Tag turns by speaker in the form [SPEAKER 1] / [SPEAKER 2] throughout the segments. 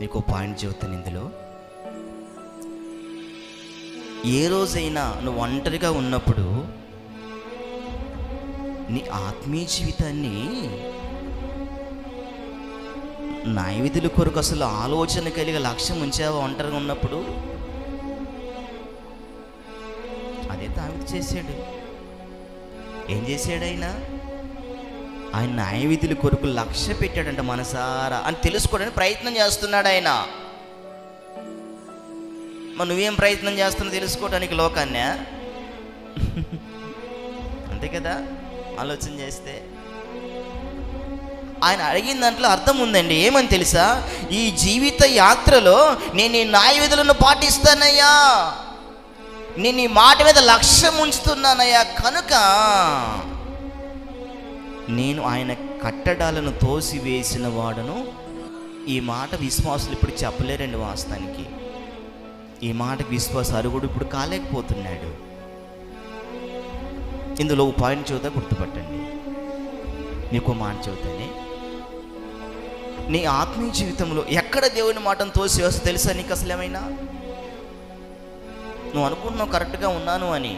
[SPEAKER 1] నీకు పాయింట్ చెబుతాను ఇందులో. ఏ రోజైనా నువ్వు ఒంటరిగా ఉన్నప్పుడు నీ ఆత్మీయ జీవితాన్ని న్యాయవిధుల కొరకు అసలు ఆలోచన కలిగే లక్ష్యం ఉంచావా? ఒంటరిగా ఉన్నప్పుడు అదే దావీదు చేశాడు. ఏం చేశాడు ఆయన న్యాయవిధుల కొరకు లక్ష్య పెట్టాడంట మనసారా అని తెలుసుకోవడానికి ప్రయత్నం చేస్తున్నాడు ఆయన. మరి నువ్వేం ప్రయత్నం చేస్తున్నావు తెలుసుకోవడానికి లోకాన్ని? అంతే కదా, ఆలోచన చేస్తే. ఆయన అడిగిన దాంట్లో అర్థం ఉందండి. ఏమని తెలుసా? ఈ జీవిత యాత్రలో నేను ఈ న్యాయవిధులను పాటిస్తానయ్యా, నేను ఈ మాట మీద లక్ష్యం ఉంచుతున్నానయ్యా, కనుక నేను ఆయన కట్టడాలను తోసివేసిన వాడను. ఈ మాట విశ్వాసులు ఇప్పుడు చెప్పలేరండి. వాస్తవానికి ఈ మాటకి విశ్వాస అరుగుడు ఇప్పుడు కాలేకపోతున్నాడు. ఇందులో ఒక పాయింట్ చెబుతా, గుర్తుపట్టండి. నీకు మాట చెబుతానే, నీ ఆత్మీయ జీవితంలో ఎక్కడ దేవుని మాటను తోసివేస్తా తెలుసా నీకు? అసలు ఏమైనా నువ్వు అనుకుంటున్నావు కరెక్ట్గా ఉన్నాను అని,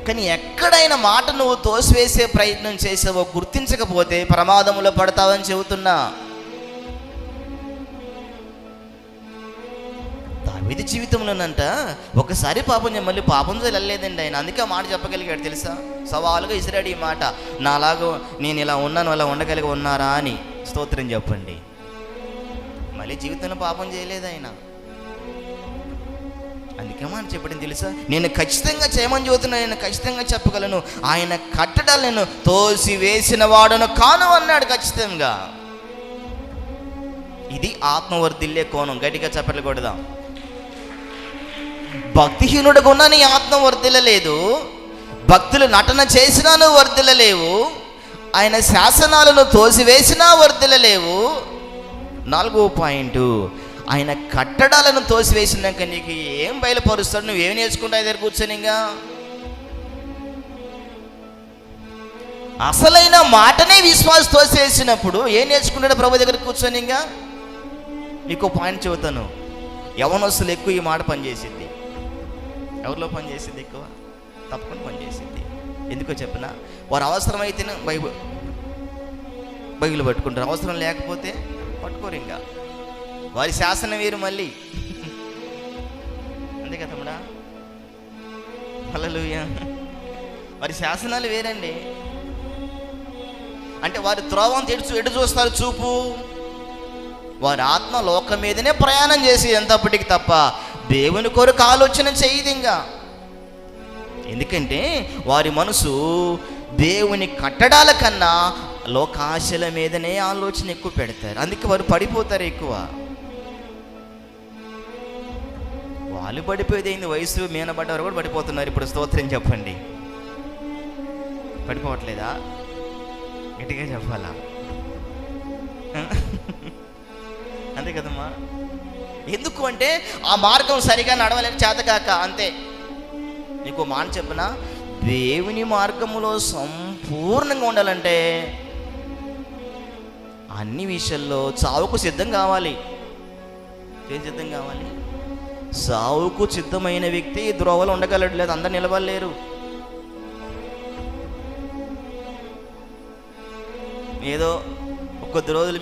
[SPEAKER 1] కానీ ఎక్కడైనా మాట నువ్వు తోసివేసే ప్రయత్నం చేసావో గుర్తించకపోతే ప్రమాదంలో పడతావని చెబుతున్నా. దావీదు జీవితంలోనంట ఒకసారి పాపం మళ్ళీ పాపంతో వెళ్ళలేదండి ఆయన. అందుకే మాట చెప్పగలిగాడు తెలుసా? సవాలుగా ఇసిరాడు ఈ మాట, నాలాగో నేను ఇలా ఉన్నాను అలా ఉండగలిగి ఉన్నారా అని. స్తోత్రం చెప్పండి. మళ్ళీ జీవితంలో పాపం చేయలేదు ఆయన. అందుకే మాట చెప్పడం తెలుసా? నేను ఖచ్చితంగా చేయమని చెబుతున్నాను, నేను ఖచ్చితంగా చెప్పగలను, ఆయన కట్టడాలను తోసి వేసిన వాడను కాను అన్నాడు ఖచ్చితంగా. ఇది ఆత్మవర్ధిల్లే కోణం. గట్టిగా చప్పట్లు కొడదాం. భక్తిహీనుడిగా ఉన్నా నీ ఆత్మ వర్ధిల్లలేదు, భక్తులు నటన చేసినా నువ్వు వర్ధిల్లలేవు, ఆయన శాసనాలను తోసివేసినా వర్ధిల్లలేవు. 4వ పాయింట్, ఆయన కట్టడాలను తోసివేసినాక నీకు ఏం బయలుపరుస్తాడు? నువ్వేం నేర్చుకుంటావు దగ్గర కూర్చొని? ఇంకా అసలైన మాటనే విశ్వాస తోసివేసినప్పుడు ఏం నేర్చుకుంటాడు ప్రభు దగ్గర కూర్చొని? ఇంకా నీకు పాయింట్ చెబుతాను. యవనస్తులు ఎక్కువ ఈ మాట పనిచేసింది. ఎవరిలో పనిచేసింది ఎక్కువ? తప్పకుండా పనిచేసింది. ఎందుకో చెప్పిన, వారు అవసరమైతేనే బైబిల్ పట్టుకుంటారు, అవసరం లేకపోతే పట్టుకోరు. ఇంకా వారి శాసనం వేరు మళ్ళీ. అంతే కదా తమ్ముడా? హల్లెలూయా. వారి శాసనాలు వేరండి. అంటే వారి త్రోవం ఎటు చూస్తారు చూపు? వారి ఆత్మ లోకం మీదనే ప్రయాణం చేసి ఎంతప్పటికి తప్ప దేవుని కొరకు ఆలోచన చేయదు ఇంకా. ఎందుకంటే వారి మనసు దేవుని కట్టడాల కన్నా లోకాశల మీదనే ఆలోచన ఎక్కువ పెడతారు. అందుకే వారు పడిపోతారు ఎక్కువ. వాళ్ళు పడిపోయేది అయింది, వయసు మీనబడ్డవారు కూడా పడిపోతున్నారు ఇప్పుడు. స్తోత్రం చెప్పండి. పడిపోవట్లేదా? గట్టిగా చెప్పాలా? అంతే కదమ్మా. ఎందుకు అంటే ఆ మార్గం సరిగా నడవలేక చేతకాక. అంతే. నీకు మాట చెప్పనా, దేవుని మార్గములో సంపూర్ణంగా ఉండాలంటే అన్ని విషయాల్లో చావుకు సిద్ధం కావాలి. ఏం సిద్ధం కావాలి? సావుకు సిద్ధమైన వ్యక్తి ద్రోవలో ఉండగలడు, లేదు అందరు నిలబడలేరు. ఏదో కొద్ది రోజులు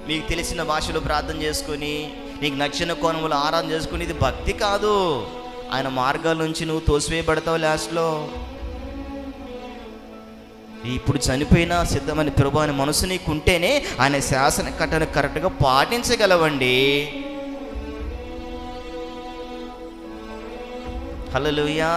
[SPEAKER 1] మీకు తెలిసిన భాషలో ప్రార్థన చేసుకొని, నీకు నచ్చిన కోణములు ఆరాధన చేసుకుని, ఇది భక్తి కాదు. ఆయన మార్గాల నుంచి నువ్వు తోసివేయబడతావు లాస్ట్లో. ఇప్పుడు చనిపోయినా సిద్ధమని ప్రభు అనే మనసు నీకు ఉంటేనే ఆయన శాసన కట్టను కరెక్ట్గా పాటించగలవండి. హల్లెలూయా.